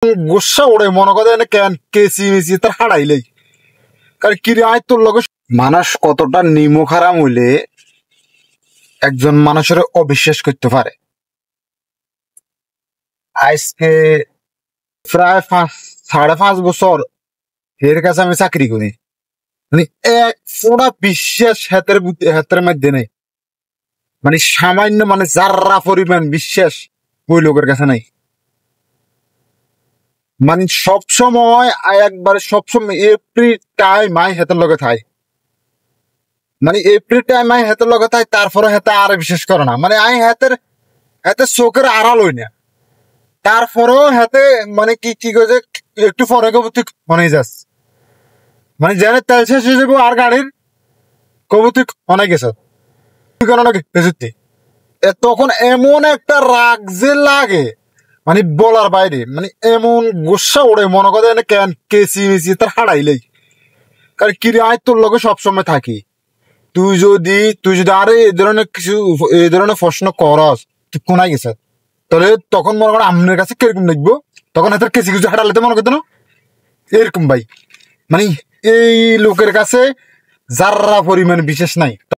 গুসা ওড়ে মনে করে কেন কেসি মিসি তার হারাইলেই কারণ কিরে আয় তোর লগে মানুষ কতটা নিমখ হারাম হইলে একজন মানুষের অবিশ্বাস করতে পারে। আজকে প্রায় 5.5 বছর এর কাছে আমি চাকরি করি, মানে এক ফোড়া বিশ্বাস হাতের মধ্যে নেই, মানে সামান্য মানে যারা পরিমাণ বিশ্বাস ওই লোকের কাছে নাই। মানে সবসময় সবসময় এভরি টাইম আই হাতের লগে থাই, মানে এভরি টাইম আই হাতের লগে থাই, তারপরে হাতে আর বিশ্বাস করে না, মানে আই হাতে চোখের আড়াল হই না, তারপরেও হাতে মানে কি করেছে একটু পরে কবুতর মনে যাস, মানে জানে তেল শেষ হয়ে যাবো আর গাড়ির কবুতর অনেক গেছে তখন এমন একটা রাগ যে লাগে মানে বলার বাইরে, মানে এমন গুসা ওড়ে মনে করে কেন কেসি মিসি তার হারাইলেই কারণ কিরে আয় তোর লগে সবসময় থাকি, তুই যদি আরে এই ধরনের প্রশ্ন করস তুই কোনায় গেছে, তাহলে তখন মনে করো আপনার কাছে কিরকম লিখবো, তখন হাতের কেসি কিছু হারালে মনে করতো না এরকম ভাই, মানে এই লোকের কাছে যারা পরিমাণ বিশেষ নাই।